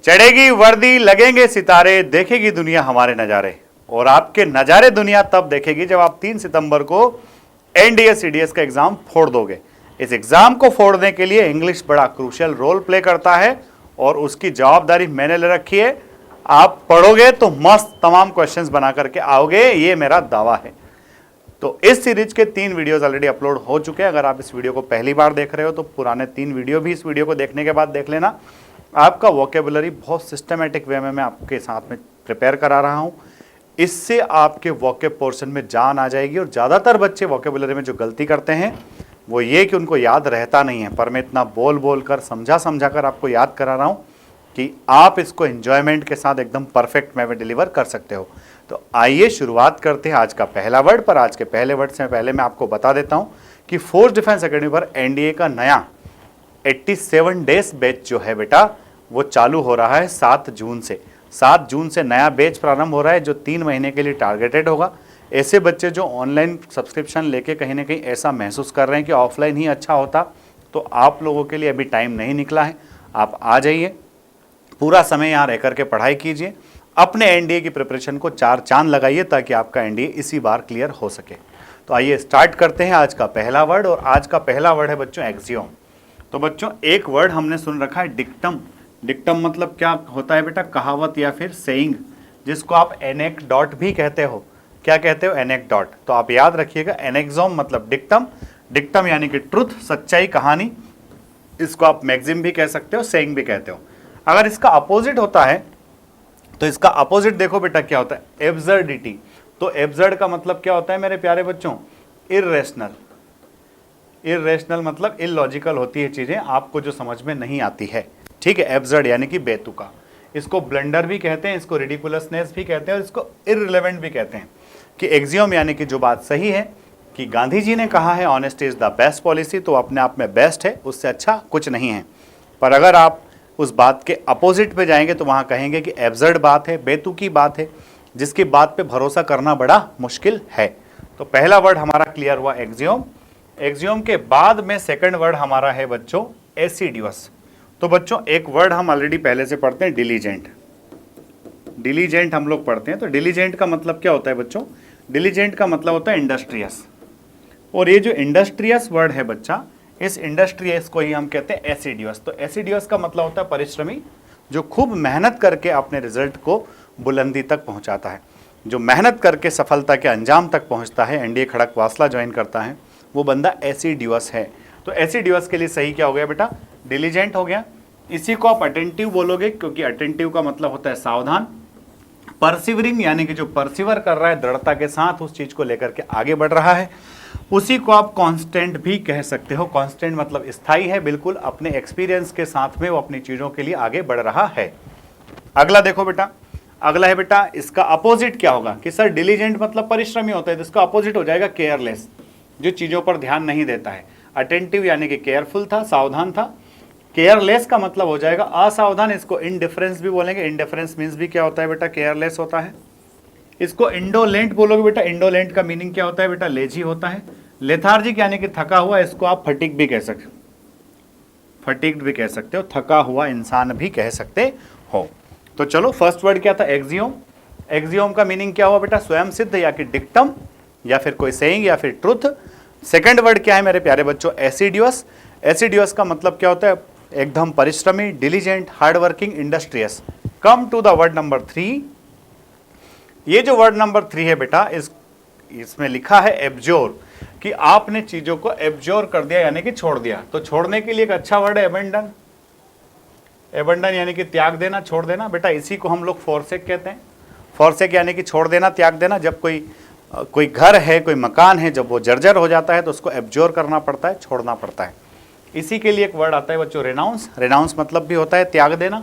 चढ़ेगी वर्दी, लगेंगे सितारे, देखेगी दुनिया हमारे नजारे। और आपके नजारे दुनिया तब देखेगी जब आप 3 सितंबर को एनडीए सीडीएस का एग्जाम फोड़ दोगे। इस एग्जाम को फोड़ने के लिए इंग्लिश बड़ा क्रूशियल रोल प्ले करता है और उसकी जवाबदारी मैंने ले रखी है। आप पढ़ोगे तो मस्त तमाम क्वेश्चंस बना करके आओगे, ये मेरा दावा है। तो इस सीरीज के 3 वीडियोस ऑलरेडी अपलोड हो चुके हैं। अगर आप इस वीडियो को पहली बार देख रहे हो तो पुराने 3 वीडियो भी इस वीडियो को देखने के बाद देख लेना। आपका वोकेबुलरी बहुत सिस्टमेटिक वे में मैं आपके साथ में प्रिपेयर करा रहा हूँ। इससे आपके वोकेब पोर्शन में जान आ जाएगी। और ज़्यादातर बच्चे वोकेबुलरी में जो गलती करते हैं वो ये कि उनको याद रहता नहीं है, पर मैं इतना बोल बोल कर समझा कर आपको याद करा रहा हूँ कि आप इसको एंजॉयमेंट के साथ एकदम परफेक्ट वे में डिलीवर कर सकते हो। तो आइए शुरुआत करते हैं आज का पहला वर्ड पर। आज के पहले वर्ड से पहले मैं आपको बता देता हूँ कि फोर्स डिफेंस एकेडमी पर एनडीए का नया 87 डेज बैच जो है बेटा वो चालू हो रहा है 7 जून से। 7 जून से नया बैच प्रारंभ हो रहा है जो 3 महीने के लिए टारगेटेड होगा। ऐसे बच्चे जो ऑनलाइन सब्सक्रिप्शन लेके कहीं ना कहीं ऐसा महसूस कर रहे हैं कि ऑफलाइन ही अच्छा होता, तो आप लोगों के लिए अभी टाइम नहीं निकला है। आप आ जाइए, पूरा समय यहाँ रह करके पढ़ाई कीजिए, अपने एनडीए की प्रिपरेशन को 4 चांद लगाइए ताकि आपका एनडीए इसी बार क्लियर हो सके। तो आइए स्टार्ट करते हैं आज का पहला वर्ड। और आज का पहला वर्ड है बच्चों एक्सियोम। तो बच्चों एक वर्ड हमने सुन रखा है डिक्टम। डिक्टम मतलब क्या होता है बेटा? कहावत या फिर सेइंग, जिसको आप एनेक्डोट भी कहते हो। क्या कहते हो? एनेक्डोट। तो आप याद रखिएगा, एनेक्सोम मतलब डिक्टम, डिक्टम यानी कि ट्रुथ, सच्चाई, कहानी। इसको आप मैगजिम भी कह सकते हो, सेइंग भी कहते हो। अगर इसका अपोजिट होता है तो इसका अपोजिट देखो बेटा क्या होता है? एब्सर्डिटी। तो एब्सर्ड का मतलब क्या होता है मेरे प्यारे बच्चों? इर्रेशनल। इर्रेशनल मतलब इलॉजिकल होती है चीजें, आपको जो समझ में नहीं आती है। ठीक है, एब्सर्ड यानी कि बेतुका। इसको ब्लंडर भी कहते हैं, इसको रिडिकुलसनेस भी कहते हैं और इसको इररिलेवेंट भी कहते हैं। कि एक्सियोम यानी कि जो बात सही है कि गांधी जी ने कहा है honesty is the best policy, तो अपने आप में बेस्ट है, उससे अच्छा कुछ नहीं है। पर अगर आप उस बात के अपोजिट पे जाएंगे तो वहां कहेंगे कि एब्सर्ड बात है, बेतुकी बात है, जिसकी बात पे भरोसा करना बड़ा मुश्किल है। तो पहला वर्ड हमारा क्लियर हुआ एक्सियोम। एक्सियोम के बाद में सेकंड वर्ड हमारा है बच्चों एसिडियस। तो बच्चों एक वर्ड हम ऑलरेडी पहले से पढ़ते हैं, डिलीजेंट। डिलीजेंट हम लोग पढ़ते हैं। तो डिलीजेंट का मतलब क्या होता है बच्चों? डिलीजेंट का मतलब होता है इंडस्ट्रियस। और ये जो इंडस्ट्रियस वर्ड है बच्चा, इस इंडस्ट्रियस को ही हम कहते हैं एसिडियस। तो एसिडियस का मतलब होता है परिश्रमी, जो खूब मेहनत करके अपने रिजल्ट को बुलंदी तक पहुंचाता है। जो मेहनत करके सफलता के अंजाम तक पहुंचता है, एनडीए खड़कवासला ज्वाइन करता है, वो बंदा एसिडियस है। तो एसिडियस के लिए सही क्या हो गया बेटा? डिलीजेंट हो गया। इसी को आप अटेंटिव बोलोगे, क्योंकि अटेंटिव का मतलब होता है सावधान। परसिवरिंग यानी कि जो परसिवर कर रहा है, दृढ़ता के साथ उस चीज को लेकर के आगे बढ़ रहा है, उसी को आप कांस्टेंट भी कह सकते हो। कांस्टेंट मतलब स्थायी है, बिल्कुल अपने एक्सपीरियंस के साथ में वो अपनी चीजों के लिए आगे बढ़ रहा है। अगला देखो बेटा, अगला है बेटा इसका अपोजिट क्या होगा? कि सर डिलीजेंट मतलब परिश्रमी होता है, तो इसका अपोजिट हो जाएगा केयरलेस, जो चीजों पर ध्यान नहीं देता है। अटेंटिव यानी कि केयरफुल था, सावधान था। केयरलेस का मतलब हो जाएगा असावधान। इसको इनडिफरेंस भी बोलेंगे। इनडिफरेंस मीन्स भी क्या होता है बेटा? केयरलेस होता है। इसको इंडोलेंट बोलोगे बेटा। इंडोलेंट का मीनिंग क्या होता है बेटा? लेजी होता है। लेथार्जिक यानी कि थका हुआ, इसको आप फटीग भी कह सकते हो। फटीग्ड भी कह सकते हो, थका हुआ इंसान भी कह सकते हो। तो चलो फर्स्ट वर्ड क्या था? एक्सियोम। एक्सियोम का मीनिंग क्या हुआ बेटा? स्वयं सिद्ध या कि डिक्टम या फिर कोई सेइंग या फिर ट्रुथ। सेकंड वर्ड क्या है मेरे प्यारे बच्चों? एसिडियस। एसिडियस का मतलब क्या होता है? एकदम परिश्रमी, diligent, hardworking, industrious. Come to the word number 3। ये जो वर्ड नंबर 3 है बेटा, इसमें लिखा है एब्जोर, कि आपने चीजों को एब्जोर कर दिया यानी कि छोड़ दिया। तो छोड़ने के लिए एक अच्छा वर्ड है एबंडन। एबंडन यानी कि त्याग देना, छोड़ देना बेटा। इसी को हम लोग फॉरसेक कहते हैं। फॉरसेक यानी कि छोड़ देना, त्याग देना। जब कोई घर है, कोई मकान है, जब वो जर्जर हो जाता है तो उसको एब्जोर करना पड़ता है, छोड़ना पड़ता है। इसी के लिए एक वर्ड आता है बच्चों रेनाउंस। रेनाउंस मतलब भी होता है त्याग देना।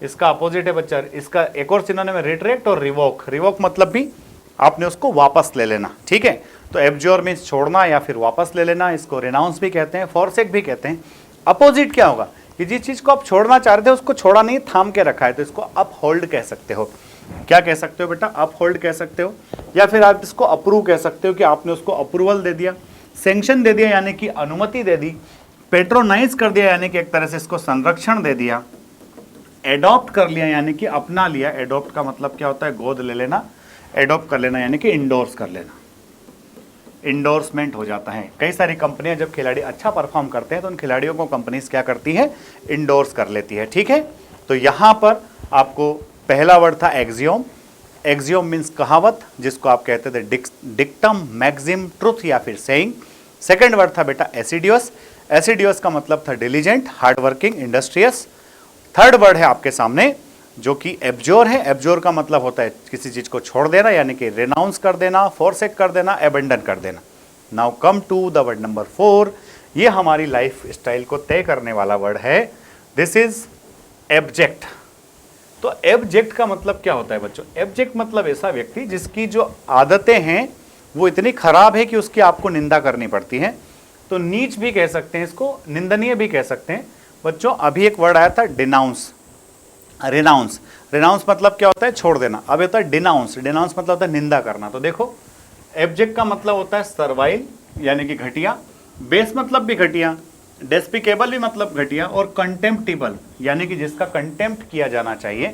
इसका अपोजिट है बच्चा, इसका एक और सिनोनिम है रिट्रैक्ट और रिवोक। रिवोक मतलब भी आपने उसको वापस ले लेना। ठीक है, तो एब्जोर मीन्स छोड़ना या फिर वापस ले लेना। इसको रेनाउंस भी कहते हैं, फॉरसेक भी कहते हैं। अपोजिट क्या होगा? कि जिस चीज को आप छोड़ना चाह रहे थे उसको छोड़ा नहीं, थाम के रखा है, तो इसको अप होल्ड कह सकते हो। क्या कह सकते हो बेटा? अप होल्ड कह सकते हो। या फिर आप इसको अप्रूव कह सकते हो, कि आपने उसको अप्रूवल दे दिया, सैंक्शन दे दिया यानी कि अनुमति दे दी, पेट्रोनाइज कर दिया यानी कि एक तरह से इसको संरक्षण दे दिया, एडॉप्ट कर लिया यानी कि अपना लिया। एडॉप्ट का मतलब क्या होता है? गोद ले लेना। एडॉप्ट कर लेना यानी कि इंडोर्स कर लेना, इंडोर्समेंट हो जाता है। कई सारी कंपनियां जब खिलाड़ी अच्छा परफॉर्म करते हैं तो उन खिलाड़ियों को कंपनीज क्या करती है? इंडोर्स कर लेती है। ठीक है, तो यहां पर आपको पहला वर्ड था एक्सियोम। एक्सियोम मीन्स कहावत, जिसको आप कहते थे डिक्टम, मैक्सिम, ट्रुथ या फिर सेइंग। सेकंड वर्ड था बेटा एसिडियस। एसिडियस का मतलब था diligent, hardworking, industrious. Third word है आपके सामने जो कि एब्जोर है। एब्जोर का मतलब होता है किसी चीज को छोड़ देना, यानी कि रेनाउंस कर देना, फोरसेक कर देना, एबेंडन कर देना। Now come to the word number 4। ये हमारी लाइफ स्टाइल को तय करने वाला वर्ड है। This is abject. तो एब्जेक्ट का मतलब क्या होता है बच्चों? एब्जेक्ट मतलब ऐसा व्यक्ति जिसकी जो आदतें हैं वो इतनी खराब है कि उसकी आपको निंदा करनी पड़ती है। तो नीच भी कह सकते हैं इसको, निंदनीय भी कह सकते हैं। बच्चों अभी एक वर्ड आया था डिनाउंस, रिनाउंस। रिनाउंस मतलब क्या होता है? छोड़ देना। अब होता है डिनाउंस। डिनाउंस मतलब होता है निंदा करना। तो देखो एब्जेक्ट का मतलब होता है सर्वाइल यानी कि घटिया, बेस मतलब भी घटिया, डेस्पिकेबल भी मतलब घटिया, और कंटेम्प्टिबल यानी कि जिसका कंटेम्प्ट किया जाना चाहिए,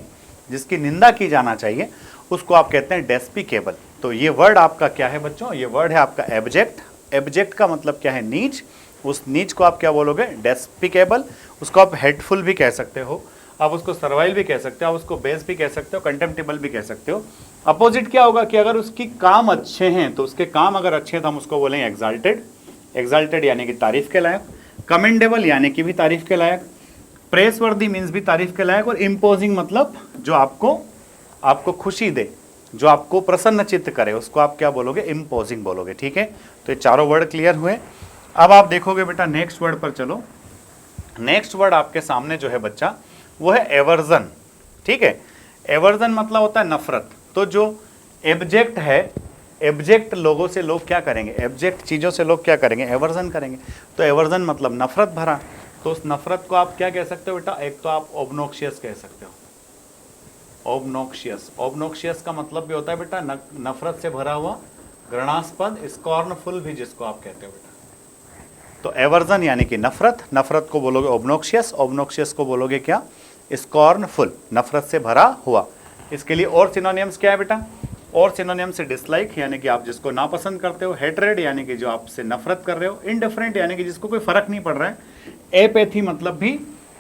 जिसकी निंदा की जाना चाहिए, उसको आप कहते हैं डेस्पिकेबल। तो ये वर्ड आपका क्या है बच्चों? ये वर्ड है आपका एब्जेक्ट। एब्जेक्ट का मतलब क्या है? नीच। उस नीच को आप क्या बोलोगे? डेस्पिकेबल। उसको आप हेटफुल भी कह सकते हो, आप उसको सर्वाइल भी कह सकते हो, आप उसको बेस भी कह सकते हो, कंटेम्प्टेबल भी कह सकते हो। अपोजिट क्या होगा कि अगर उसकी काम अच्छे हैं तो उसके काम अगर अच्छे हैं तो हम उसको बोलेंगे एक्साल्टेड। एक्साल्टेड यानी कि तारीफ के लायक, कमेंडेबल यानी कि भी तारीफ के लायक, प्रेसवर्दी मीन्स भी तारीफ के लायक, और इम्पोजिंग मतलब जो आपको खुशी दे, जो आपको प्रसन्न चित्त करे, उसको आप क्या बोलोगे? इम्पोजिंग बोलोगे। ठीक है, तो ये चारों वर्ड क्लियर हुए। अब आप देखोगे बेटा नेक्स्ट वर्ड पर चलो। नेक्स्ट वर्ड आपके सामने जो है बच्चा वो है एवर्जन। ठीक है, एवर्जन मतलब होता है नफरत। तो जो एब्जेक्ट है, एब्जेक्ट लोगों से लोग क्या करेंगे? एब्जेक्ट चीज़ों से लोग क्या करेंगे? एवर्जन करेंगे। तो एवर्जन मतलब नफरत भरा। तो उस नफरत को आप क्या कह सकते हो बेटा? एक तो आप ओब्नोक्शियस कह सकते हो। ओब्नोक्शियस, ओब्नोक्शियस का मतलब भी होता है बेटा नफरत से भरा हुआ, घृणास्पद, स्कॉर्नफुल भी जिसको आप कहते हो बेटा। तो एवर्जन यानी कि नफरत, नफरत को बोलोगे ओब्नोक्शियस, ओब्नोक्शियस को बोलोगे क्या? स्कॉर्नफुल, नफरत से भरा हुआ। इसके लिए और सिनोनिम्स क्या है बेटा? और सिनोनिम्स से डिसलाइक यानी कि आप जिसको नापसंद करते हो, हेट्रेड यानी कि जो आपसे नफरत कर रहे हो, इनडिफरेंट यानी कि जिसको कोई फर्क नहीं पड़ रहा है, एपैथी मतलब भी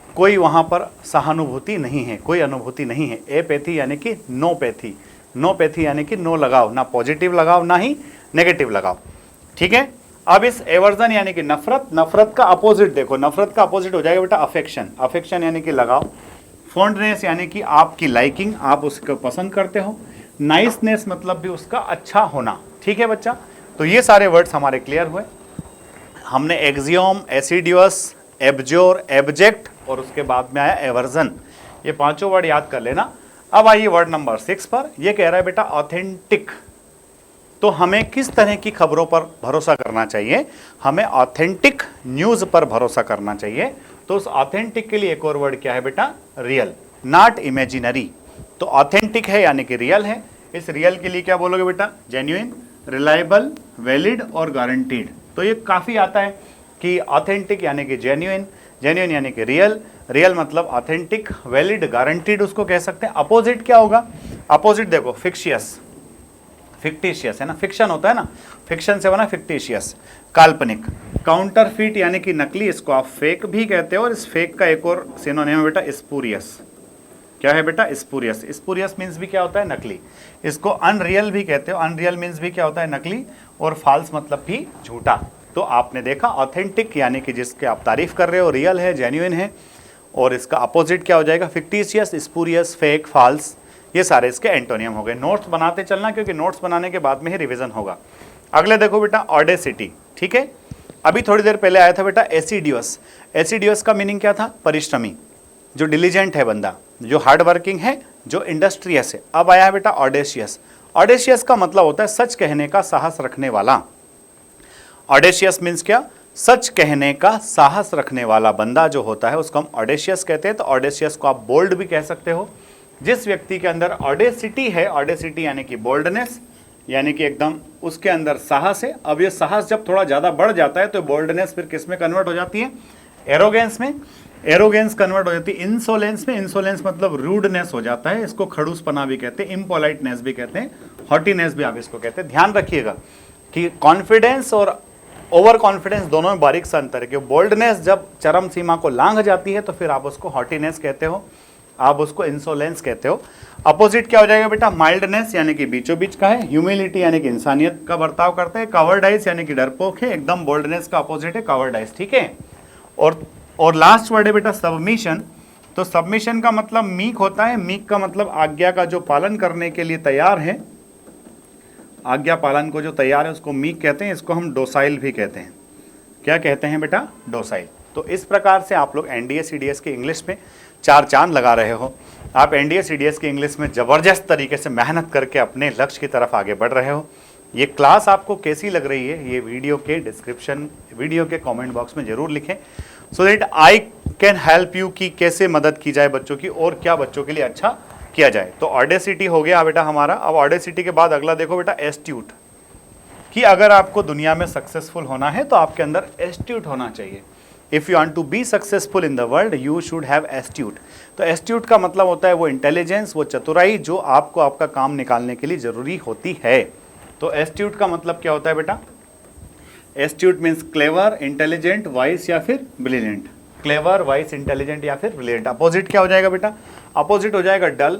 कोई वहां पर सहानुभूति नहीं है, कोई अनुभूति नहीं है। एपैथी यानी कि नो पैथी, नो पैथी यानी कि नो लगाव, ना पॉजिटिव लगाव ना ही नेगेटिव लगाव। ठीक है, अब इस एवर्जन यानी कि नफरत, नफरत का अपोजिट देखो, नफरत का अपोजिट हो जाएगा बेटा अफेक्शन। अफेक्शन यानी कि लगाव। फॉन्डनेस यानी कि आपकी लाइकिंग, आप उसको पसंद करते हो। नाइसनेस मतलब भी उसका अच्छा होना। ठीक है बच्चा, तो ये सारे वर्ड्स हमारे क्लियर हुए। हमने एक्सियोम, एसिडियस, एब्जोर, एब्जेक्ट और उसके बाद में आया एवर्जन। ये पांचों वर्ड याद कर लेना। अब आइए वर्ड नंबर 6 पर। यह कह रहा है बेटा ऑथेंटिक। तो हमें किस तरह की खबरों पर भरोसा करना चाहिए? हमें ऑथेंटिक न्यूज पर भरोसा करना चाहिए। तो उस ऑथेंटिक के लिए एक और वर्ड क्या है बेटा? Real, not imaginary. तो ऑथेंटिक है यानी कि रियल है। इस रियल के लिए क्या बोलोगे बेटा? जेन्युइन, रिलायबल, वैलिड और गारंटीड। तो ये काफी आता है कि ऑथेंटिक यानी कि जेन्युइन, जेन्युइन यानी कि रियल, रियल मतलब ऑथेंटिक, वैलिड, गारंटीड उसको कह सकते हैं। अपोजिट क्या होगा? अपोजिट देखो फिक्शियस, फिक्टिशियस है ना, फिक्शन होता है ना, फिक्शन से बना फिक्टिशियस, काल्पनिक। काउंटरफीट यानी कि नकली, इसको आप फेक भी कहते हो। और इस फेक का एक और सिनोनिम है बेटा स्पूरियस। क्या है बेटा? स्पूरियस। स्पूरियस मीन्स भी क्या होता है? नकली। इसको अनरियल भी कहते हो। अनरियल मीन्स भी क्या होता है? नकली। और फॉल्स मतलब भी झूठा। तो आपने देखा ऑथेंटिक यानी कि जिसके आप तारीफ कर रहे हो, रियल है, जेन्युइन है। और इसका अपोजिट क्या हो जाएगा? Fictitious, spurious, fake, false. ये सारे इसके एंटोनियम हो गए। नोट्स बनाते चलना क्योंकि नोट्स बनाने के बाद में ही रिवीजन होगा। अगले देखो बेटा ऑडेसिटी। ठीक है, अभी थोड़ी देर पहले आया था बेटा एसिडियस। एसिडियस का मीनिंग क्या था? परिश्रमी, जो डिलीजेंट है बंदा, जो हार्ड वर्किंग है, जो इंडस्ट्रियस है। अब आया है बेटा ऑडेशियस। ऑडेशियस का मतलब होता है सच कहने का साहस रखने वाला। ऑडेशियस मीन्स क्या? सच कहने का साहस रखने वाला बंदा जो होता है उसको हम ऑडेशियस कहते हैं। तो ऑडेशियस को आप बोल्ड भी कह सकते हो। जिस व्यक्ति के अंदर ऑडेसिटी है, ऑडेसिटी यानी कि बोल्डनेस, यानी कि एकदम उसके अंदर साहस है। अब ये साहस जब थोड़ा ज़्यादा बढ़ जाता है तो बोल्डनेस फिर किस में कन्वर्ट हो जाती है? एरोगेंस में। एरोगेंस कन्वर्ट हो जाती है इंसोलेंस में। इंसोलेंस मतलब रूडनेस हो जाता है, इसको खड़ूसपना भी कहते हैं, इम्पोलाइटनेस भी कहते हैं, हॉटीनेस भी आप इसको कहते हैं। ध्यान रखिएगा कि कॉन्फिडेंस और ओवर कॉन्फिडेंस दोनों में बारीक सा अंतर है कि बोल्डनेस जब चरम सीमा को लांघ जाती है तो फिर आप उसको हॉटीनेस कहते हो, आप उसको इंसोलेंस कहते हो। अपोजिट क्या हो जाएगा बेटा? माइल्डनेस यानी कि बीचों बीच का है, ह्यूमिलिटी यानी कि इंसानियत का बर्ताव करते हैं, कवर्डाइज यानी कि डरपोक है, एकदम बोल्डनेस का अपोजिट है कवर्डाइज, ठीक है। और लास्ट वर्ड है बेटा सबमिशन। तो सबमिशन का मतलब मीक होता है, मीक का मतलब आज्ञा का जो पालन करने के लिए तैयार है, आज्ञा पालन को जो तैयार है उसको मीक कहते हैं, इसको हम डोसाइल भी कहते हैं। क्या कहते हैं बेटा? डोसाइल। तो इस प्रकार से आप लोग एनडीए सीडीएस के इंग्लिश में 4 चांद लगा रहे हो। आप एनडीए सीडीएस की इंग्लिश में ज़बरदस्त तरीके से मेहनत करके अपने लक्ष्य की तरफ आगे बढ़ रहे हो। ये क्लास आपको कैसी लग रही है ये वीडियो के डिस्क्रिप्शन, वीडियो के कमेंट बॉक्स में ज़रूर लिखें, so that I can help you कि कैसे मदद की जाए बच्चों की और क्या बच्चों के लिए अच्छा किया जाए। तो ऑडेसिटी हो गया बेटा हमारा। अब ऑडेसिटी के बाद अगला देखो बेटा एस्ट्यूट, कि अगर आपको दुनिया में सक्सेसफुल होना है तो आपके अंदर एस्ट्यूट होना चाहिए। If you want to be successful in the world you should have astute. तो एस्ट्यूट का मतलब होता है वो इंटेलिजेंस, वो चतुराई जो आपको आपका काम निकालने के लिए ज़रूरी होती है। तो एस्ट्यूट का मतलब क्या होता है बेटा? Astute means clever, intelligent, vice या फिर ब्रिलियंट। क्लेवर, वाइस, इंटेलिजेंट या फिर ब्रिलियंट। अपोजिट क्या हो जाएगा बेटा? अपोजिट हो जाएगा डल,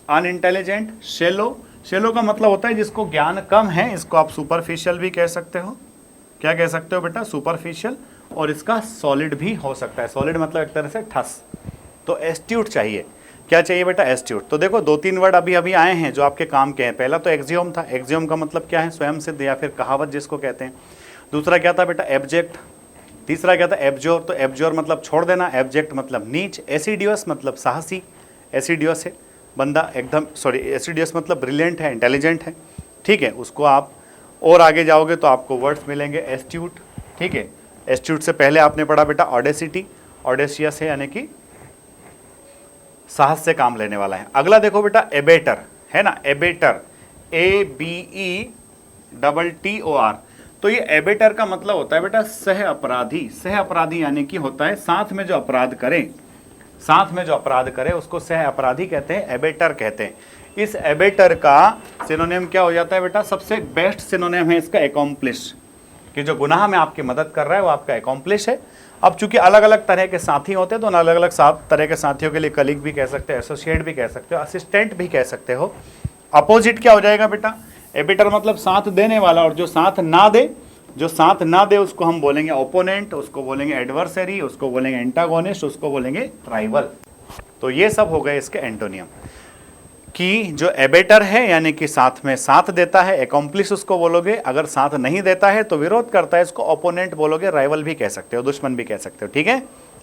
अनइंटेलिजेंट, शेलो। शेलो का मतलब होता है जिसको ज्ञान कम है, इसको आप सुपरफिशियल भी कह सकते हो। क्या कह सकते हो बेटा? सुपरफिशियल। और इसका सॉलिड भी हो सकता है। सॉलिड मतलब एक तरह से ठस। तो एस्ट्यूट चाहिए। क्या चाहिए बेटा? एस्ट्यूट। तो देखो 2-3 वर्ड अभी अभी आए हैं जो आपके काम के हैं। पहला तो एक्सियोम था। एक्सियोम का मतलब क्या है? स्वयं सिद्ध या फिर कहावत जिसको कहते हैं। दूसरा क्या था बेटा? एब्जेक्ट। तीसरा क्या था? एब्जोर। तो एब्जोर मतलब छोड़ देना, एब्जेक्ट मतलब नीच। एसिडियस मतलब साहसी, एसिडियस है बंदा एकदम, सॉरी एसिडियस मतलब ब्रिलियंट है, इंटेलिजेंट है, ठीक है। उसको आप और आगे जाओगे तो आपको वर्ड्स मिलेंगे एस्ट्यूट, ठीक है। एस्ट्यूट से पहले आपने पढ़ा बेटा ऑडेसिटी। ऑडेशियस है यानी कि साहस से काम लेने वाला है। अगला देखो बेटा एबेटर, है ना, एबेटर, ABETTOR। तो ये एबेटर का मतलब होता है बेटा सह अपराधी। सह अपराधी यानी कि होता है साथ में जो अपराध करे, साथ में जो अपराध करे उसको सह अपराधी कहते हैं, एबेटर कहते हैं। इस एबेटर का सिनोनिम क्या हो जाता है बेटा? सबसे बेस्ट सिनोनिम है इसका एकॉम्प्लिश, कि जो गुनाह में आपकी मदद कर रहा है वो आपका एकॉम्प्लिश है। अब चूंकि अलग अलग तरह के साथी होते हैं तो अलग अलग तरह के साथियों के लिए कलीग भी कह सकते हो, एसोसिएट भी कह सकते हो, असिस्टेंट भी कह सकते हो। अपोजिट क्या हो जाएगा बेटा? एबेटर मतलब साथ देने वाला, और जो साथ ना दे, जो साथ ना दे उसको हम बोलेंगे ओपोनेंट, उसको बोलेंगे एडवर्सरी, उसको बोलेंगे एंटागोनिस्ट, उसको बोलेंगे राइवल। तो ये सब हो गए इसके एंटोनियम, कि जो एबेटर है यानी कि साथ में साथ देता है, एकॉम्प्लिश उसको बोलोगे। अगर साथ नहीं देता है तो विरोध करता है, इसको ओपोनेंट बोलोगे, राइवल भी कह सकते हो, दुश्मन भी कह सकते हो, ठीक है।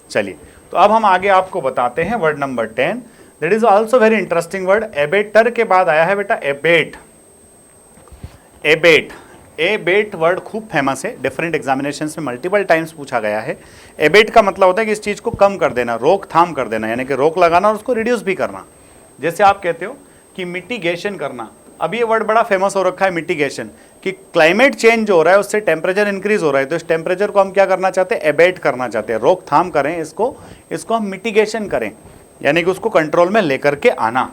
चलिए तो अब हम आगे आपको बताते हैं word number 10, that is also very interesting word. Abettor के बाद आया है बेटा एबेट। एबेट, एबेट वर्ड खूब फेमस है, डिफरेंट एग्जामिनेशंस में मल्टीपल टाइम्स पूछा गया है। एबेट का मतलब होता है कि इस चीज़ को कम कर देना, रोकथाम कर देना, यानी कि रोक लगाना और उसको रिड्यूस भी करना। जैसे आप कहते हो कि मिटिगेशन करना, अब ये वर्ड बड़ा फेमस हो रखा है मिटिगेशन, कि क्लाइमेट चेंज हो रहा है उससे टेम्परेचर इंक्रीज हो रहा है, तो इस टेम्परेचर को हम क्या करना चाहते हैं? एबेट करना चाहते हैं, रोकथाम करें इसको, इसको हम मिटिगेशन करें, यानी कि उसको कंट्रोल में लेकर के आना।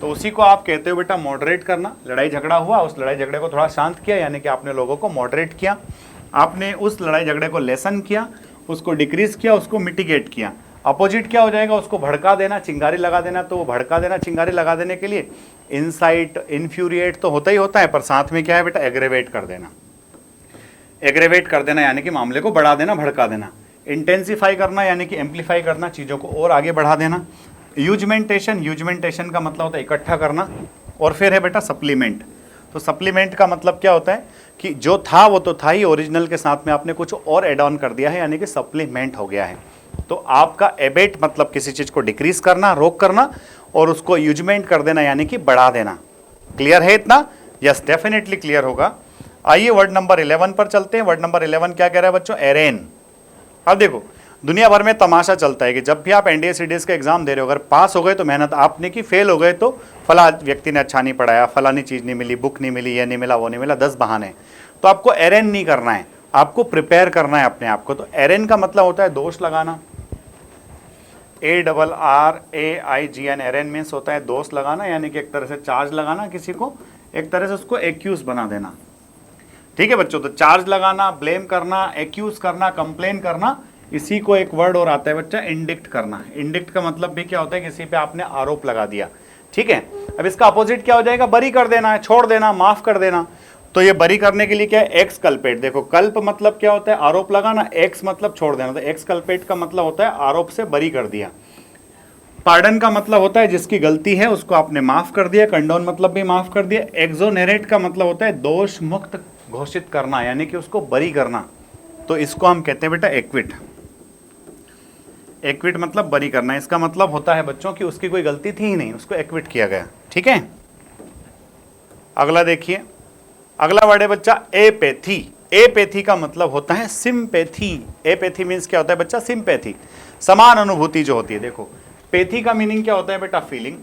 तो उसी को आप कहते हो बेटा मॉडरेट करना। लड़ाई झगड़ा हुआ, उस लड़ाई झगड़े को थोड़ा शांत किया, यानी कि आपने लोगों को मॉडरेट किया, आपने उस लड़ाई झगड़े को लेसन किया, उसको डिक्रीज किया, उसको मिटिगेट किया। अपोजिट क्या हो जाएगा? उसको भड़का देना, चिंगारी लगा देना। तो वो भड़का देना, चिंगारी लगा देने के लिए इंसाइट, इन्फ्यूरिएट तो होता ही होता है, पर साथ में क्या है बेटा? एग्रेवेट कर देना। एग्रेवेट कर देना यानी कि मामले को बढ़ा देना, भड़का देना। इंटेंसिफाई करना यानी कि एम्पलीफाई करना, चीज़ों को और आगे बढ़ा देना। यूजमेंटेशन, यूजमेंटेशन का मतलब होता है इकट्ठा करना। और फिर है बेटा सप्लीमेंट। तो सप्लीमेंट का मतलब क्या होता है? कि जो था वो तो था ही, ओरिजिनल के साथ में आपने कुछ और एड ऑन कर दिया है, यानी कि सप्लीमेंट हो गया है। तो आपका एबेट मतलब किसी चीज़ को डिक्रीज करना, रोक करना, और उसको यूजमेंट कर देना यानी कि बढ़ा देना। क्लियर है इतना? यस, डेफिनेटली क्लियर होगा। आइए वर्ड नंबर 11 पर चलते हैं। वर्ड नंबर 11 क्या कह रहा है बच्चों? एरेन। अब देखो दुनिया भर में तमाशा चलता है कि जब भी आप एनडीए सीडीएस का एग्जाम दे रहे हो, अगर पास हो गए तो मेहनत आपने की, फेल हो गए तो फला व्यक्ति ने अच्छा नहीं पढ़ाया, फलानी चीज़ नहीं मिली, बुक नहीं मिली, ये नहीं मिला, वो नहीं मिला, 10 बहाने। तो आपको एरेन नहीं करना है, आपको प्रिपेयर करना है अपने आप को। तो एरेन का मतलब होता है दोष लगाना, ARRAIGN, एरेन मीन्स होता है दोष लगाना, यानी कि एक तरह से चार्ज लगाना किसी को, एक तरह से उसको एक्यूज बना देना। ठीक है बच्चों, तो चार्ज लगाना, ब्लेम करना, एक्यूज करना, कंप्लेन करना, इसी को एक वर्ड और आता है बच्चा इंडिक्ट करना। इंडिक्ट का मतलब भी क्या होता है, किसी पे आपने आरोप लगा दिया। ठीक है, अब इसका अपोजिट क्या हो जाएगा, बरी कर देना है, छोड़ देना, माफ कर देना। तो ये बरी करने के लिए क्या है, एक्स कल्पेट। देखो कल्प मतलब क्या होता है, आरोप लगाना, एक्स मतलब छोड़ देना, तो एक्स कल्पेट का मतलब होता है आरोप से बरी कर दिया। पार्डन का मतलब होता है जिसकी गलती है उसको आपने माफ कर दिया, कंडोन मतलब भी माफ कर दिया। एक्सोनेरेट का मतलब होता है दोष मुक्त घोषित करना, यानी कि उसको बरी करना, तो इसको हम कहते हैं बेटा एक्विट। एक्विट मतलब बरी करना, इसका मतलब होता है बच्चों कि उसकी कोई गलती थी ही नहीं, उसको एक्विट किया गया। ठीक है, अगला देखिए, अगला वर्ड है बच्चा एपैथी। एपैथी का मतलब होता है सिंपैथी। एपैथी मीन्स क्या होता है बच्चा, सिंपैथी, समान अनुभूति जो होती है। देखो पैथी का मीनिंग क्या होता है बेटा, फीलिंग।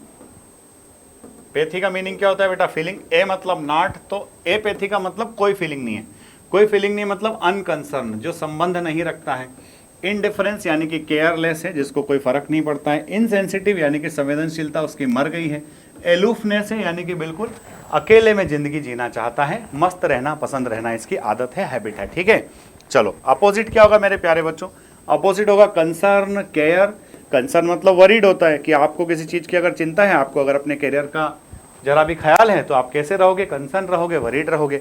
पैथी का मीनिंग क्या होता है बेटा, फीलिंग। ए मतलब नॉट, तो एपैथी का मतलब कोई फीलिंग नहीं है। कोई फीलिंग नहीं मतलब अनकंसर्न, जो संबंध नहीं रखता है। इनडिफरेंस यानी कि केयरलेस है, जिसको कोई फर्क नहीं पड़ता है। इनसेंसिटिव यानी कि संवेदनशीलता उसकी मर गई है। एलूफनेस है यानी कि बिल्कुल अकेले में जिंदगी जीना चाहता है, मस्त रहना पसंद रहना इसकी आदत है, हैबिट है। ठीक है, चलो अपोजिट क्या होगा मेरे प्यारे बच्चों, अपोजिट होगा कंसर्न, केयर। कंसर्न मतलब वरीड होता है कि आपको किसी चीज की अगर चिंता है, आपको अगर अपने करियर का जरा भी ख्याल है, तो आप कैसे रहोगे, कंसर्न रहोगे, वरीड रहोगे।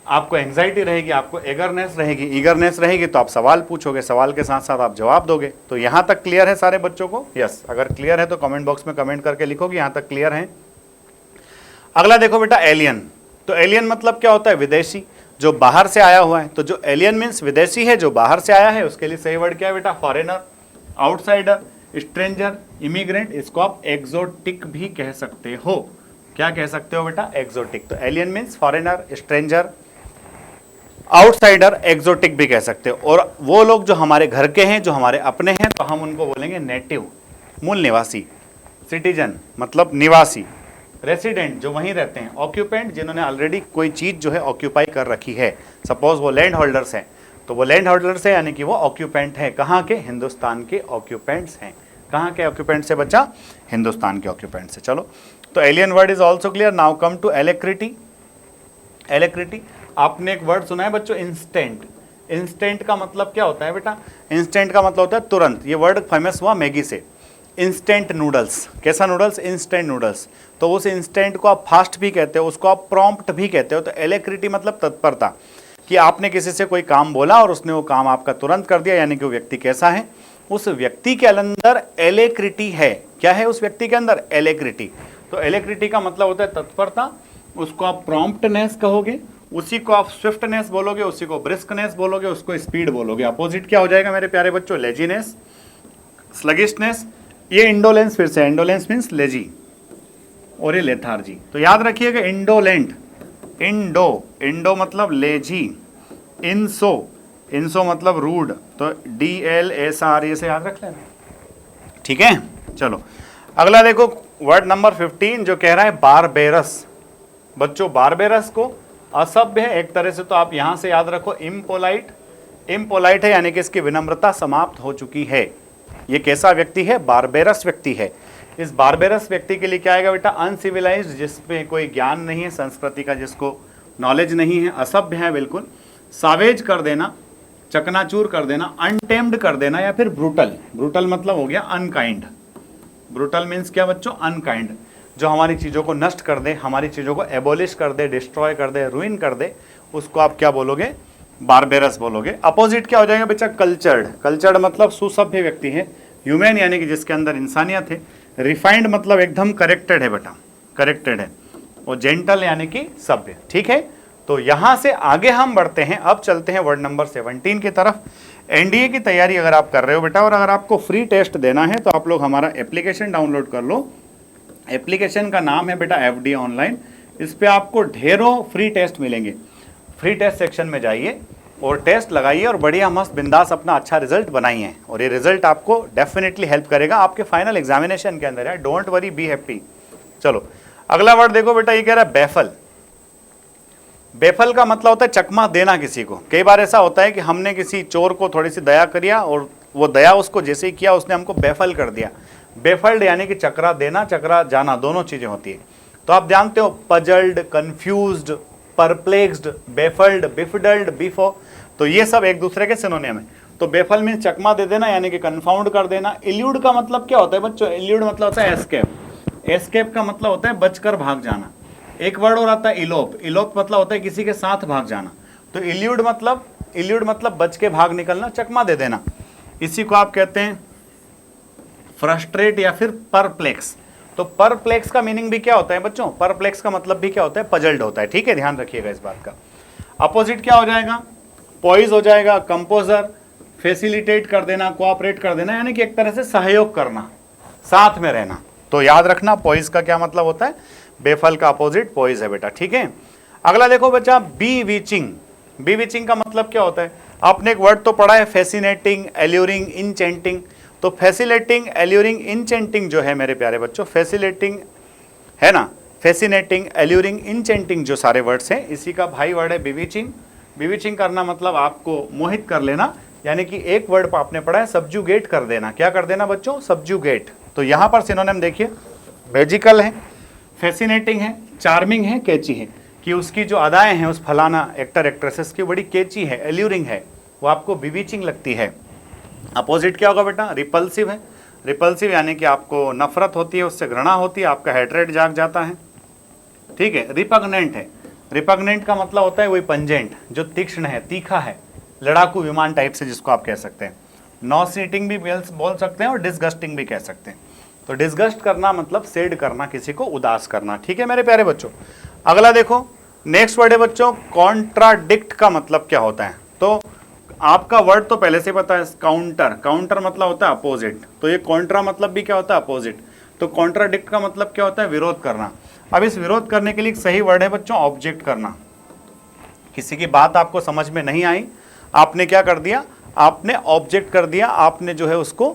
आपको एंजाइटी रहेगी, आपको एगरनेस रहेगी, ईगरनेस रहेगी, तो आप सवाल पूछोगे, सवाल के साथ साथ आप जवाब दोगे। तो यहां तक क्लियर है सारे बच्चों को? यस, अगर क्लियर है तो कमेंट बॉक्स में कमेंट करके लिखोगे यहां तक क्लियर है। अगला देखो बेटा एलियन। तो एलियन मतलब क्या होता है, विदेशी, जो बाहर से आया हुआ है। तो जो एलियन मीन्स विदेशी है, जो बाहर से आया है, उसके लिए सही वर्ड क्या है बेटा, फॉरेनर, आउटसाइडर, स्ट्रेंजर, इमिग्रेंट। इसको आप एक्सोटिक भी कह सकते हो। क्या कह सकते हो बेटा, एक्सोटिक। तो alien means foreigner, stranger, outsider, exotic भी कह सकते हो। और वो लोग जो हमारे घर के हैं, जो हमारे अपने हैं, तो हम उनको बोलेंगे नेटिव, मूल निवासी। सिटीजन मतलब निवासी, रेसिडेंट जो वहीं रहते हैं, ऑक्यूपेंट जिन्होंने ऑलरेडी कोई चीज जो है ऑक्यूपाई कर रखी है। सपोज वो लैंड होल्डर्स हैं, तो वो लैंड होल्डर्स हैं यानी कि वो ऑक्यूपेंट है। कहाँ के, हिंदुस्तान के ऑक्यूपेंट्स हैं। कहाँ के ऑक्यूपेंट्स है बच्चा, हिंदुस्तान के ऑक्यूपेंट्स है। चलो, तो alien word is also clear. Now come to alacrity. Alacrity, आपने एक वर्ड सुना है बच्चों, इंस्टेंट। इंस्टेंट का मतलब क्या होता है बेटा, इंस्टेंट का मतलब होता है तुरंत। ये वर्ड फेमस हुआ मैगी से। इंस्टेंट नूडल्स, कैसा नूडल्स, इंस्टेंट नूडल्स। तो उस इंस्टेंट को आप फास्ट भी कहते हो, उसको आप प्रॉम्प्ट भी कहते हो। तो एलेक्रिटी मतलब तत्परता, कि आपने किसी से कोई काम बोला और उसने वो काम आपका तुरंत कर दिया, यानी कि वो व्यक्ति कैसा है, उस व्यक्ति के अंदर एलेक्रिटी है। क्या है उस व्यक्ति के अंदर, एलेक्रिटी। तो एलेक्रिटी का मतलब होता है तत्परता, उसको आप प्रॉम्प्टनेस कहोगे, उसी को आप स्विफ्टनेस बोलोगे, उसी को ब्रिस्कनेस बोलोगे, उसको स्पीड बोलोगे। अपोजिट क्या हो जाएगा मेरे प्यारे बच्चों, लेजीनेस, स्लगिशनेस। ये इंडोलेंस, फिर से इंडोलेंस मीन्स लेजी, और ये लेथार्जी। तो याद रखिएगा इंडोलेंट, इंडो मतलब लेजी, इंसो, इंसो मतलब रूड, तो DLSR ये से याद रख लेना। ठीक है, चलो अगला देखो वर्ड नंबर 15 जो कह रहा है बारबेरस। बच्चों बारबेरस को असभ्य है एक तरह से, तो आप यहां से याद रखो इम्पोलाइट। इम्पोलाइट है यानी कि इसकी विनम्रता समाप्त हो चुकी है। ये कैसा व्यक्ति है, बारबेरस व्यक्ति है। इस बारबेरस व्यक्ति के लिए क्या आएगा बेटा, अनसिविलाइज्ड, जिसपे कोई ज्ञान नहीं है संस्कृति का, जिसको नॉलेज नहीं है, असभ्य है बिल्कुल। सावेज कर देना, चकनाचूर कर देना, अनटेम्ड कर देना, या फिर ब्रूटल। ब्रूटल मतलब हो गया अनकाइंड। ब्रूटल मीन्स क्या बच्चों, अनकाइंड, जो हमारी चीज़ों को नष्ट कर दे, हमारी चीज़ों को एबोलिश कर दे, डिस्ट्रॉय कर दे, रुइन कर दे, उसको आप क्या बोलोगे, बारबेरस बोलोगे। अपोजिट क्या हो जाएगा बच्चा, कल्चर्ड। कल्चर्ड मतलब सुसभ्य व्यक्ति है। ह्यूमन यानी कि जिसके अंदर इंसानियत है। रिफाइंड मतलब एकदम करेक्टेड है बेटा, करेक्टेड है। और जेंटल यानी कि सभ्य। ठीक है, तो यहां से आगे हम बढ़ते हैं। अब चलते हैं वर्ड नंबर 17 की तरफ। एनडीए की तैयारी अगर आप कर रहे हो बेटा, और अगर आपको फ्री टेस्ट देना है, तो आप लोग हमारा एप्लीकेशन डाउनलोड कर लो। एप्लीकेशन का नाम है बेटा FD ऑनलाइन। इस पे आपको ढेरों फ्री टेस्ट मिलेंगे। फ्री टेस्ट सेक्शन में जाइए और टेस्ट लगाइए, और बढ़िया मस्त बिंदास अपना अच्छा रिजल्ट बनाइए, और ये रिजल्ट आपको डेफिनेटली हेल्प करेगा आपके फाइनल एग्जामिनेशन के अंदर है। Don't worry, be happy. चलो अगला वर्ड देखो बेटा, ये कह रहा है बेफल। बेफल का मतलब होता है चकमा देना किसी को। कई बार ऐसा होता है कि हमने किसी चोर को थोड़ी सी दया करिया और वो दया उसको जैसे ही किया उसने हमको बेफल कर दिया। बेफल्ड यानी कि चकरा देना, चकरा जाना, दोनों चीजें होती है। तो आप जानते हो पजल्ड, कंफ्यूज्ड, परप्लेक्स्ड, बेफल्ड, बिफडल्ड, बिफो, तो ये सब एक दूसरे के सिनोनिम है। तो बेफल मीन चकमा दे देना यानी कि कंफाउंड कर देना। इल्यूड का मतलब क्या होता है बच्चों? इल्यूड मतलब होता है एस्केप। एस्केप का मतलब होता है बचकर भाग जाना। एक वर्ड और आता है इलोप। इलोप मतलब होता है किसी के साथ भाग जाना। तो इल्यूड मतलब बच के भाग निकलना, चकमा दे देना। इसी को आप कहते हैं फ्रस्ट्रेट या फिर परप्लेक्स। तो परप्लेक्स का मीनिंग भी क्या होता है बच्चों? परप्लेक्स का मतलब भी क्या होता है? पजल्ड होता है। ठीक है, ध्यान रखिएगा इस बात का। अपोजिट क्या हो जाएगा? पॉइज हो जाएगा, कंपोजर, फैसिलिटेट कर देना, कोऑपरेट कर देना, यानी कि एक तरह से सहयोग करना, साथ में रहना। तो याद रखना पॉइज का क्या मतलब होता है? बेफल का अपोजिट पॉइज है बेटा। ठीक है, अगला देखो बच्चा, बी विचिंग। बी विचिंग का मतलब क्या होता है? आपने एक वर्ड तो पढ़ा है फैसिनेटिंग, एल्यूरिंग, इंचेंटिंग। तो फैसिलेटिंग, एल्यूरिंग, इंचेंटिंग जो है मेरे प्यारे बच्चों, फैसिलेटिंग है ना, फैसिनेटिंग, एल्यूरिंग, इंचेंटिंग जो सारे वर्ड्स हैं, इसी का भाई वर्ड है बिविचिंग। बिविचिंग करना मतलब आपको मोहित कर लेना, यानी कि एक वर्ड आपने पढ़ा है सब्जुगेट कर देना। क्या कर देना बच्चों? सब्जुगेट। तो यहां पर सिनोनिम देखिए, मैजिकल है, फैसिनेटिंग है, चार्मिंग है, कैची है, कि उसकी जो अदाएं हैं उस फलाना एक्टर एक्ट्रेसेस की बड़ी कैची है, एल्यूरिंग है, वो आपको बिविचिंग लगती है। अपोजिट क्या होगा बेटा? रिपल्सिव है। रिपल्सिव यानी कि आपको नफरत होती है, उससे घृणा होती है, आपका हेट्रेड जाग जाता है। ठीक है, रिपग्नेंट है। रिपग्नेंट का मतलब होता है वही पंजेंट, जो तीक्ष्ण है, तीखा है, लड़ाकू विमान टाइप से जिसको आप कह सकते हैं। नॉसिटिंग भी बोल सकते हैं और डिसगस्टिंग भी कह सकते हैं। तो डिसगस्ट करना मतलब सेड करना, किसी को उदास करना। ठीक है मेरे प्यारे बच्चों, अगला देखो, नेक्स्ट वर्ड है बच्चों कॉन्ट्राडिक्ट। का मतलब क्या होता है? तो आपका वर्ड तो पहले से पता है, काउंटर। काउंटर मतलब होता है अपोजिट। तो ये कॉन्ट्रा मतलब भी क्या होता है? अपोजिट। तो कॉन्ट्राडिक्ट का मतलब क्या होता है? विरोध करना। अब इस विरोध करने के लिए एक सही वर्ड है बच्चों ऑब्जेक्ट करना। किसी की बात आपको समझ में नहीं आई, आपने क्या कर दिया? आपने ऑब्जेक्ट कर दिया, आपने जो है उसको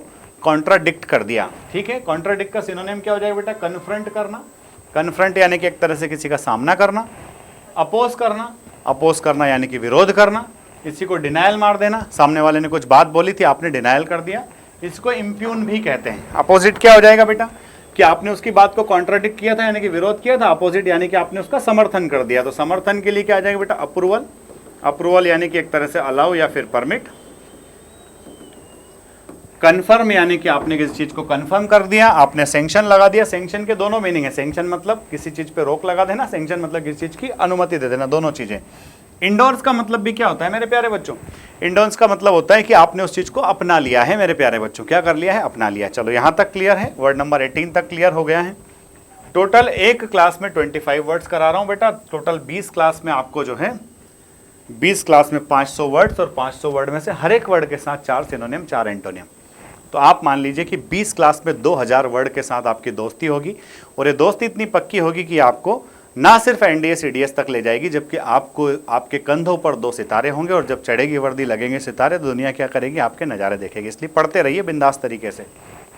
कॉन्ट्राडिक्ट कर दिया। ठीक है, कॉन्ट्राडिक्ट का सिनोनिम क्या हो जाएगा बेटा? कन्फ्रंट करना। कन्फ्रंट यानी कि एक तरह से किसी का सामना करना। अपोज करना, अपोज करना यानी कि विरोध करना। इसी को डिनायल मार देना, सामने वाले ने कुछ बात बोली थी, आपने डिनायल कर दिया, इसको इम्प्यून भी कहते हैं। अपोजिट क्या हो जाएगा बेटा? कि आपने उसकी बात को कॉन्ट्राडिक्ट किया था यानी कि विरोध किया था। अपोजिट यानी कि आपने उसका समर्थन कर दिया। तो समर्थन के लिए क्या आ जाएगा बेटा? अप्रूवल। अप्रूवल यानी कि एक तरह से अलाउ या फिर परमिट। कन्फर्म यानी कि आपने किसी चीज को कन्फर्म कर दिया, आपने सैंक्शन लगा दिया। सैंक्शन के दोनों मीनिंग है। सैंक्शन मतलब किसी चीज पे रोक लगा देना, सैंक्शन मतलब किसी चीज की अनुमति दे देना, दोनों चीजें। इंडोर्स का मतलब भी क्या होता है मेरे प्यारे बच्चों? इंडोर्स का मतलब होता है कि आपने उस चीज को अपना लिया है मेरे प्यारे बच्चों। क्या कर लिया है? अपना लिया। चलो यहां तक क्लियर है, वर्ड नंबर 18 तक क्लियर हो गया है। टोटल एक क्लास में 25 वर्ड्स करा रहा हूं बेटा। टोटल 20 क्लास में आपको जो है 20 क्लास में 500 वर्ड्स, और 500 वर्ड में से हर एक वर्ड के साथ 4 सिनोनिम, 4 एंटोनियम। तो आप मान लीजिए कि 20 क्लास में 2000 वर्ड के साथ आपकी दोस्ती होगी, और ये दोस्ती इतनी पक्की होगी कि आपको ना सिर्फ एनडीए सीडीएस तक ले जाएगी, जबकि आपको आपके कंधों पर 2 सितारे होंगे, और जब चढ़ेगी वर्दी, लगेंगे सितारे, तो दुनिया क्या करेगी? आपके नज़ारे देखेगी। इसलिए पढ़ते रहिए बिंदास तरीके से।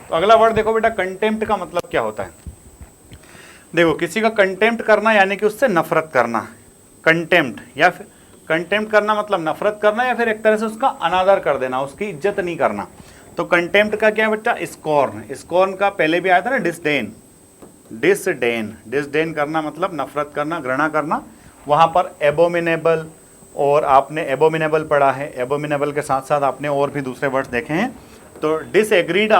तो अगला वर्ड देखो बेटा, कंटेम्प्ट का मतलब क्या होता है? देखो, किसी का कंटेम्प्ट करना यानी कि उससे नफरत करना। कंटेम्प्ट या फिर कंटेम्प्ट करना मतलब नफरत करना, या फिर एक तरह से उसका अनादर कर देना, उसकी इज्जत नहीं करना। तो कंटेम्प्ट का क्या बेटा? स्कॉर्न। स्कॉर्न का पहले भी आया था ना, डिसडेन। डिसडेन, डिसडेन करना मतलब नफरत करना, घृणा करना। वहाँ पर एबोमिनेबल, और आपने एबोमिनेबल पढ़ा है। एबोमिनेबल के साथ साथ आपने और भी दूसरे वर्ड्स देखे हैं। तो डिसएग्रीड,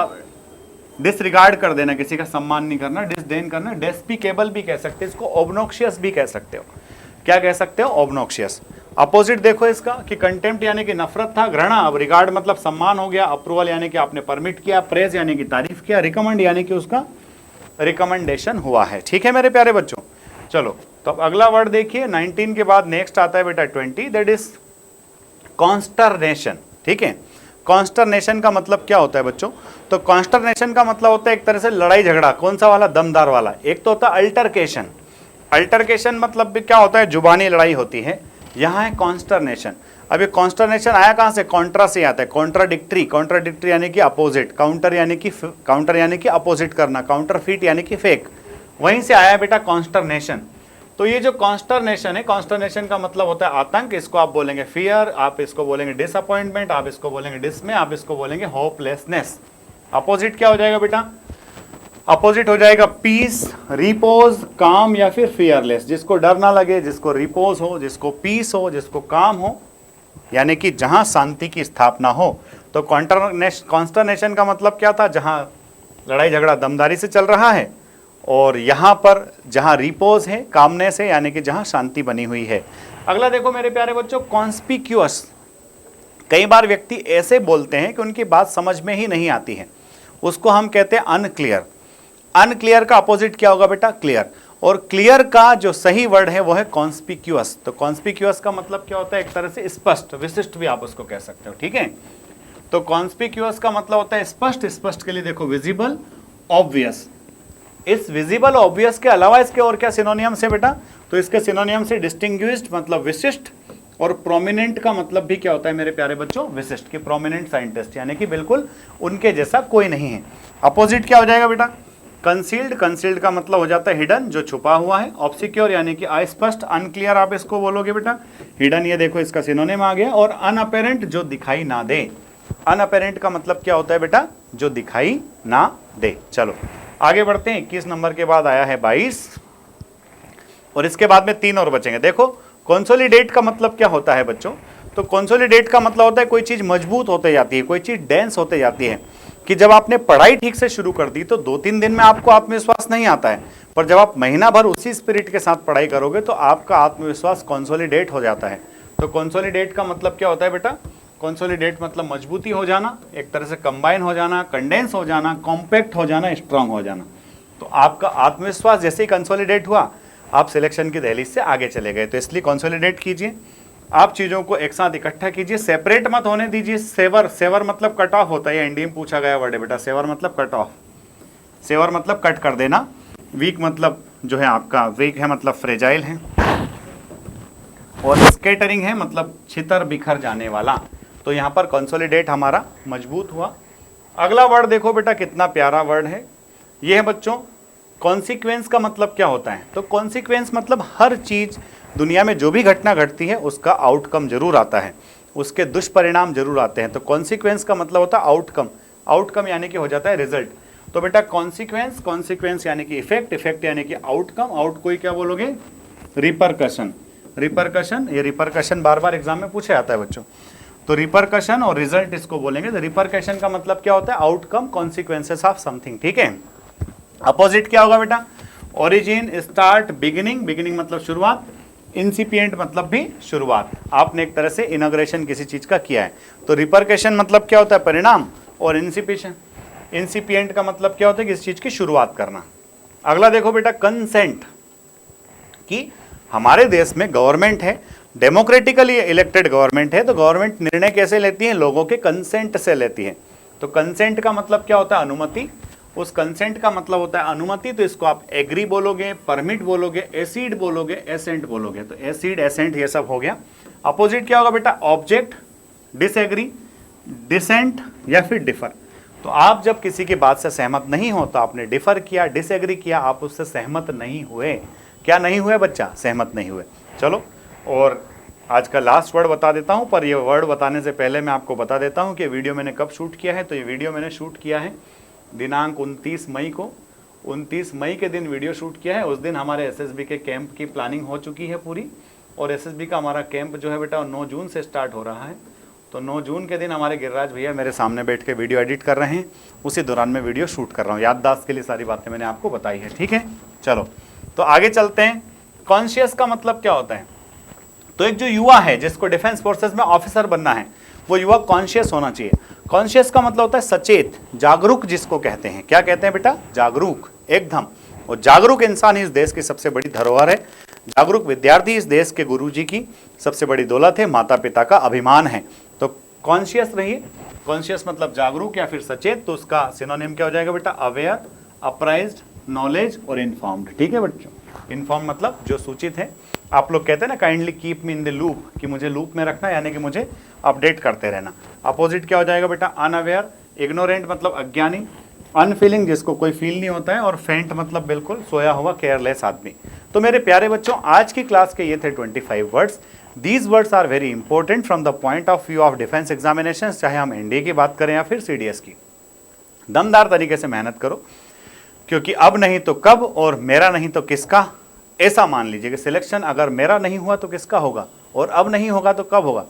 डिसरिगार्ड कर देना, किसी का सम्मान नहीं करना। डिसडेन करना, डेस्पिकेबल भी कह सकते हैं इसको, ऑब्नोक्शियस भी कह सकते हो। क्या कह सकते हो? ऑब्नोक्शियस। अपोजिट देखो इसका, कि कंटेम्प्ट यानी कि नफरत था, घृणा। अब रिगार्ड मतलब सम्मान हो गया। अप्रूवल यानी कि आपने परमिट किया। प्रेज यानी कि तारीफ किया। रिकमेंड यानी कि उसका रिकमेंडेशन हुआ है। ठीक है मेरे प्यारे बच्चों, चलो तो अब अगला वर्ड देखिए। 19 के बाद नेक्स्ट आता है बेटा 20, दैट इज कॉन्स्टरनेशन। ठीक है, कॉन्स्टरनेशन का मतलब क्या होता है बच्चों? तो कॉन्स्टरनेशन का मतलब होता है एक तरह से लड़ाई झगड़ा। कौन सा वाला? दमदार वाला। एक तो होता है अल्टरकेशन। अल्टरकेशन मतलब भी क्या होता है? जुबानी लड़ाई होती है। यहाँ है कॉन्स्टरनेशन। अब ये कॉन्स्टरनेशन आया कहाँ से? कॉन्ट्रा से आता है। कॉन्ट्राडिक्टरी, कॉन्ट्राडिक्टरी यानी कि अपोजिट। काउंटर यानी कि अपोजिट करना। काउंटरफीट यानी कि फेक, वहीं से आया बेटा कॉन्स्टरनेशन। तो ये जो कॉन्स्टरनेशन है, कॉन्स्टरनेशन का मतलब होता है आतंक, इसको आप बोलेंगे फियर, आप इसको बोलेंगे डिसअपॉइंटमेंट, आप इसको बोलेंगे डिसमे, आप इसको बोलेंगे होपलेसनेस। अपोजिट क्या हो जाएगा बेटा? अपोजिट हो जाएगा पीस, रिपोज, काम या फिर फियरलेस। जिसको डर ना लगे, जिसको रिपोज हो, जिसको पीस हो, जिसको काम हो, यानी कि जहां शांति की स्थापना हो। तो कॉन्स्टरनेशन का मतलब क्या था? जहां लड़ाई झगड़ा दमदारी से चल रहा है, और यहां पर जहां रिपोज है, कामनेस है, यानी कि जहां शांति बनी हुई है। अगला देखो मेरे प्यारे बच्चों, कॉन्स्पिक्यूअस। कई बार व्यक्ति ऐसे बोलते हैं कि उनकी बात समझ में ही नहीं आती है, उसको हम कहते हैं अनक्लियर। अनक्लियर का अपोजिट क्या होगा बेटा? क्लियर। और क्लियर का जो सही वर्ड है वो है कॉन्स्पिक्यूअस। तो कॉन्स्पिक्यूअस का मतलब क्या होता है? एक तरह से स्पष्ट, विशिष्ट भी आप उसको कह सकते हो, ठीक है। तो कॉन्स्पिक्यूअस का मतलब होता है स्पष्ट। स्पष्ट के लिए देखो विजिबल, ऑब्वियस। इस विजिबल ऑब्वियस के अलावा इसके और क्या सिनोनियम्स है बेटा? तो इसके सिनोनियम्स है डिस्टिंग्विश्ड मतलब विशिष्ट, और प्रोमिनेंट का मतलब भी क्या होता है मेरे प्यारे बच्चों? विशिष्ट। की प्रोमिनेंट साइंटिस्ट, यानी कि बिल्कुल उनके जैसा कोई नहीं है। अपोजिट क्या हो जाएगा बेटा? कंसील्ड। कंसील्ड का मतलब हो जाता है हिडन, जो छुपा हुआ है। ऑब्सिक्योर यानी कि अस्पष्ट, अनक्लियर आप इसको बोलोगे बेटा। हिडन ये देखो इसका सिनोनिम आ गया। और अनअपेरेंट, जो दिखाई ना दे। अनअपेरेंट का मतलब क्या होता है बेटा? जो दिखाई ना दे। चलो आगे बढ़ते हैं। 21 नंबर के बाद आया है 22, और इसके बाद में 3 और बचेंगे। देखो कंसोलिडेट का मतलब क्या होता है बच्चों? तो कंसोलिडेट का मतलब होता है कोई चीज मजबूत होते जाती है, कोई चीज डेंस होते जाती है। कि जब आपने पढ़ाई ठीक से शुरू कर दी तो 2-3 दिन में आपको आत्मविश्वास नहीं आता है, पर जब आप महीना भर उसी स्पिरिट के साथ पढ़ाई करोगे तो आपका आत्मविश्वास कंसोलिडेट हो जाता है। तो कंसोलिडेट का मतलब क्या होता है बेटा? कंसोलिडेट मतलब मजबूती हो जाना, एक तरह से कंबाइन हो जाना, कंडेंस हो जाना, कॉम्पैक्ट हो जाना, स्ट्रांग हो जाना। तो आपका आत्मविश्वास जैसे ही कंसोलिडेट हुआ, आप सिलेक्शन की दहलीज से आगे चले गए। तो इसलिए कंसोलिडेट कीजिए, आप चीजों को एक साथ इकट्ठा कीजिए, सेपरेट मत होने दीजिए। सेवर, सेवर मतलब कट ऑफ होता है, एनडीए में पूछा गया वर्ड है बेटा। सेवर मतलब कट ऑफ, सेवर मतलब कट कर देना। वीक मतलब जो है आपका, वीक है मतलब फ्रेजाइल है, और स्कैटरिंग है मतलब छितर बिखर जाने वाला। तो यहाँ पर कंसोलिडेट हमारा मजबूत हुआ। अगला वर्ड देखो बेटा, कितना प्यारा वर्ड है। ये है बच्चों कॉन्सिक्वेंस। का मतलब क्या होता है? तो कॉन्सिक्वेंस मतलब हर चीज दुनिया में जो भी घटना घटती है उसका आउटकम जरूर आता है, उसके दुष्परिणाम जरूर आते हैं। तो कॉन्सिक्वेंस का मतलब होता है आउटकम। आउटकम यानी कि हो जाता है रिजल्ट। तो बेटा कॉन्सिक्वेंस, कॉन्सिक्वेंस यानी कि इफेक्ट, इफेक्ट यानी कि आउटकम, आउट को ही क्या बोलोगे? रिपरकशन। रिपरकशन, ये रिपरकशन बार बार एग्जाम में पूछा जाता है बच्चों। तो रिपरकशन और रिजल्ट इसको बोलेंगे। तो रिपरकशन का मतलब क्या होता है? आउटकम, कॉन्सिक्वेंसेस ऑफ समथिंग, ठीक है। अपोजिट क्या होगा बेटा? Origin, start, beginning. बिगिनिंग मतलब शुरुआत, इंसिपिएंट मतलब भी शुरुआत। आपने एक तरह से इनॉग्रेशन किसी चीज का किया है। तो रिपरकशन मतलब क्या होता है? परिणाम। और इंसिपिएशन, इंसिपिएंट का मतलब क्या होता है? किसी चीज की शुरुआत करना। अगला देखो बेटा कंसेंट। कि हमारे देश में गवर्नमेंट है, डेमोक्रेटिकली इलेक्टेड गवर्नमेंट है, तो गवर्नमेंट निर्णय कैसे लेती है? लोगों के कंसेंट से लेती है। तो कंसेंट का मतलब क्या होता है? अनुमति। उस कंसेंट का मतलब होता है अनुमति। तो इसको आप एग्री बोलोगे, परमिट बोलोगे, एसीड बोलोगे, एसेंट बोलोगे। तो एसीड, एसेंट ये सब हो गया। अपोजिट क्या होगा बेटा? ऑब्जेक्ट, डिसएग्री, डिसेंट या फिर डिफर। तो आप जब किसी की बात से सहमत नहीं हो तो आपने डिफर किया, डिसएग्री किया, आप उससे सहमत नहीं हुए। क्या नहीं हुए बच्चा? सहमत नहीं हुए। चलो, और आज का लास्ट वर्ड बता देता हूं, पर ये वर्ड बताने से पहले मैं आपको बता देता हूं कि वीडियो मैंने कब शूट किया है। तो ये वीडियो मैंने शूट किया है दिनांक 29 मई को। 29 मई के दिन वीडियो शूट किया है। उस दिन हमारे एसएसबी के कैंप की प्लानिंग हो चुकी है पूरी, और एसएसबी का हमारा कैंप जो है बेटा 9 जून से स्टार्ट हो रहा है। तो 9 जून के दिन हमारे गिरिराज भैया मेरे सामने बैठ के वीडियो एडिट कर रहे हैं, उसी दौरान मैं वीडियो शूट कर रहा हूँ। याददाश्त के लिए सारी बातें मैंने आपको बताई है, ठीक है। चलो तो आगे चलते हैं। कॉन्शियस का मतलब क्या होता है? तो एक जो युवा है जिसको डिफेंस फोर्सेस में ऑफिसर बनना है, वो युवा कॉन्शियस होना चाहिए। कॉन्शियस का मतलब होता है सचेत, जागरूक जिसको कहते हैं। क्या कहते हैं बेटा? जागरूक, एकदम। और जागरूक इंसान ही इस देश की सबसे बड़ी धरोहर है। जागरूक विद्यार्थी इस देश के गुरुजी की सबसे बड़ी दौलत है, माता पिता का अभिमान है। तो कॉन्शियस रहिए। कॉन्शियस मतलब जागरूक या फिर सचेत। तो उसका सिनोनिम क्या हो जाएगा बेटा? अवेयर, अप्राइज्ड, नॉलेज और इन्फॉर्म्ड, ठीक है बच्चों। इन्फॉर्म मतलब जो सूचित है। आप लोग कहते हैं ना kindly keep me in the loop, कि मुझे लूप में रखना, यानी कि मुझे अपडेट करते रहना। अपोजिट क्या हो जाएगा बेटा? अनअवेयर, इग्नोरेंट मतलब अज्ञानी, अनफीलिंग जिसको कोई फील नहीं होता है, और फेंट मतलब बिल्कुल सोया हुआ, केयरलेस आदमी। तो मेरे प्यारे बच्चों, आज की क्लास के ये थे 25 words. These words are very important from the point of view of defence examination, चाहे हम एनडीए की बात करें या फिर सीडीएस की। दमदार तरीके से मेहनत करो, क्योंकि अब नहीं तो कब और मेरा नहीं तो किसका। ऐसा मान लीजिए कि सिलेक्शन अगर मेरा नहीं हुआ तो किसका होगा, और अब नहीं होगा तो कब होगा।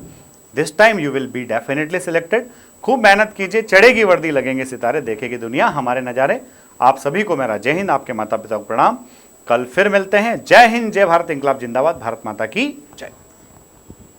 This time you will be definitely selected. खूब मेहनत कीजिए, चढ़ेगी वर्दी, लगेंगे सितारे, देखेगी दुनिया हमारे नज़ारे। आप सभी को मेरा जय हिंद, आपके माता पिता को प्रणाम। कल फिर मिलते हैं। जय हिंद, जय भारत, इंकलाब जिंदाबाद, भारत माता की जय।